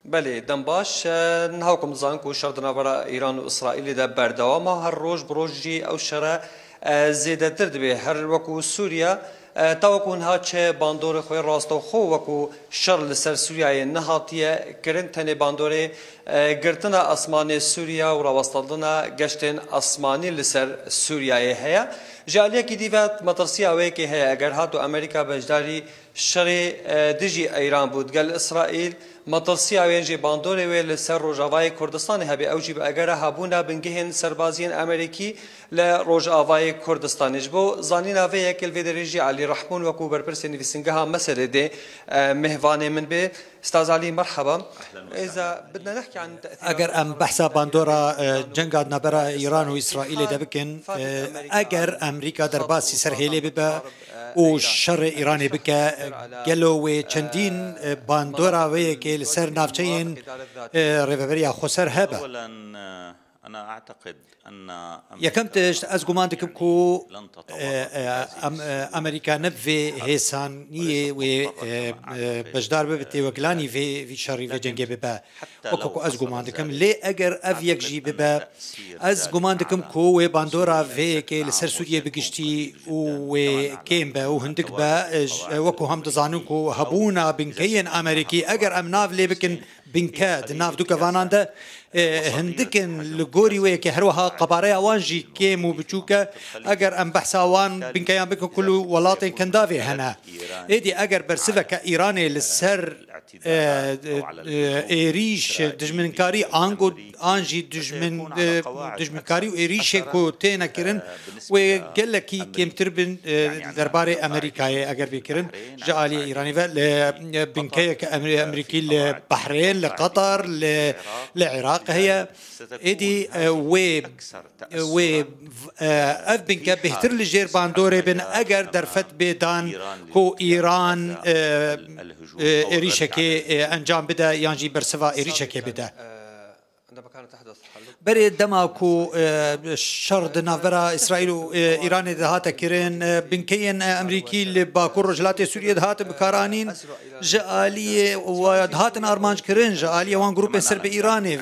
بله دم باش نهاوكم زانکو شردنا برا ایران و اسرائیل ده بردوام هر روز بروجی او شرا زیاده تر دبی هر وکو سوریا تاوکون ها چه باندور خوی راستو خو وکو شر لسر سوریای نهاتیه کرن تنه باندور گرتنا اسمان سوریا و راوستالدنا گشتن اسمانی لسر سوریای هیا جاليه کی دیوات مطرسیه اوی که هیا اگر هاتو امریکا بجداری شر دجی ایران بود گل اسرائیل مطرسیه اوی باندور وی لسر روجاوای کردستان هبی اوجی با اگر هابونا بنگهن سربازین امریکی لروجاوای کردستان جبو زانینا وی کل ویدرجی علی رحمون وكو بربرسي نفسنجها مسألة دي مهوانة من بي استاذ علي مرحبا. إذا بدنا نحكي عن أجر أم بحثا باندورا جنگاد نبرا إيران وإسرائيل دبكن أجر أمريكا درباسي سرهيلي ببا وشر إيراني بكا قالوا وچندين باندورا ويكي لسر نافچين ريفابريا خسر هبا. أنا أعتقد أن يكمتش أزقمان دكمكو أمريكا نبي هيسانية و بجدار ببتي وقلاني في شري في جنگي ببا وكوكو أزقمان دكم ليه أجر أفيك جي ببا أزقمان دكمكو وباندورا في كي لسر سوريا بقشتي وكيم با وهندك با وكو هم دزانوكو هبونا بنكين أمريكي أجر أم ناف لي بكن بنكاد ناف دوكا فاناندا هندكن لغوري ويكي هروها قباريا وانجي كيمو بچوكا اگر ام بحثاوان بنكيان بكو كلو ولاتين كندافي هنا ايدي اگر برسفة كايراني للسر ايريش دجمنكاري انجو انجي دجمنكاري وايريش كو تينا كيرن وقالكي كيم تربن درباري امريكاي اگر بيكرن جالي ايراني بنكيا كامريكي لبحرين لقطر لعراق هي ايدي و اف بنكا بهتر لجير باندوري بن اگر درفت بيدان كو ايران إريشكي أنجام بدا يانجي برسفا إريشكي بدا بري دماكو شرد نافرا إسرائيل وإيران دهاتا كيرين بنكين أمريكي لباكور رجلات سوريا دهات بكارانين جالية ودهات أرمانج كيرين جالية وان جروب سرب إيراني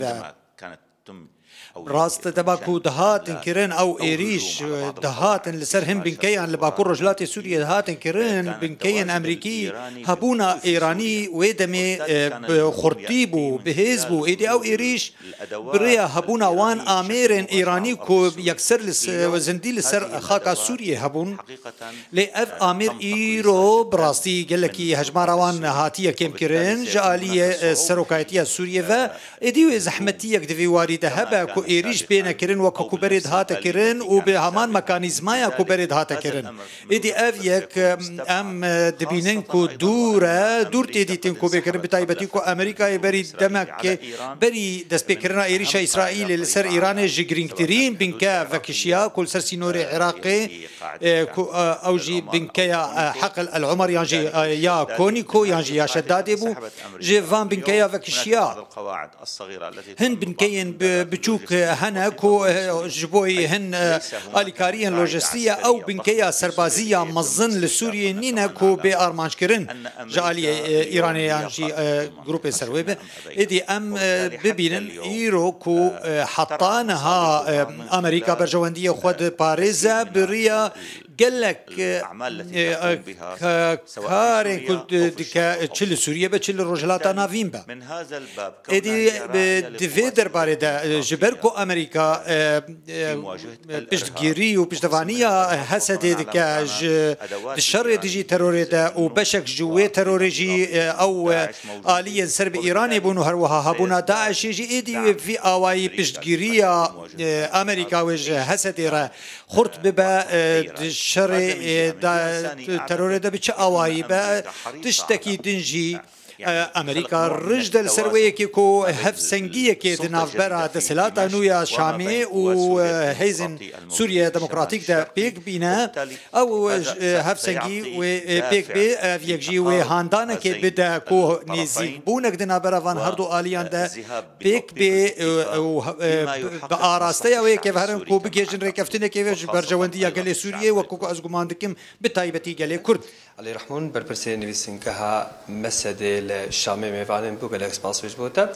راست تباكو دهات كيرين او ايريش دهات لسرهم بنكيان لباكور رجلات سوريا دهات كيرين بنكيان امريكي هبونا ايراني ويدمي خرطيبو بهزبو ايدي او ايريش بريا هبونا وان اميرين ايراني كو يكسر وزندي لسر خاكا سوريا هبون لاف امير ايرو براستي قال لك هجمارا وان هاتيه كيم كيرين جاليه سروكايتيه سوريا فا ايدي زحمتيه دفي وارده هبا إيريش بينا كرين وكو بريد هاتا كرين وبهمان ميكانيزمايا كو بريد هاتا كرين إدي أفيك أم دبينين كو دور تيديتين كو بكرين بتايبتي كو أمريكا يبري دمك بري دس بكرنا إيريشا إسرائيل لسر إيران جيجرين كتيرين بنكا فكشيا كل سر سينوري عراقي أوجي بنكا حقل العمر يانجي يا كونيكو يانجي يا شدادي بو جيفان بنكا فكشيا هن بنكين بتشوك هنا كو جبوي هن اليكاريين لوجستيه او بنكيا سربازيه مظن لسوريا نينا كو بارمانش كرن جالي ايراني يانجي جروب سرويبه ادي ام ببينن ايرو كو حطانها امريكا برجوانديه خود باريزا بريا قال لك كارين كنت تشيل سوريا بتشيل الرجلات نافين با من هذا الباب ادي ديفيدر باردا جبركو امريكا بيشتغيري وبيشتفانيا هسد دكاج الشر ديجي تروريدا وبشك جوي تروريجي او آليا سرب ايراني بونو هروها هبونا داعش يجي ادي في اواي بيشتغيريا امريكا وجه هسد خرط ببا الشر تروريدا بتش اواي با تشتكي دنجي امريكا رجد السرويه كيكو هف سنجيه كي دناف برا دسلاتا نويا شامي وهيزن سوريا ديمقراطيك دا بيك بينا او هف سنجي و بيك بي فيكجي و هاندانا كي بدا كو نيزي بونك دنا برا فان هردو اليان دا بيك بي باراستيا و كيف هرن كو بيجن ركفتنا كيف برجوانديا قال سوريا وكو ازغماندكم بتايبتي قال كرد علي رحمون بربرسي نويسنكها مسد الشامي ميفانن بوغل اكسباس وجبوتا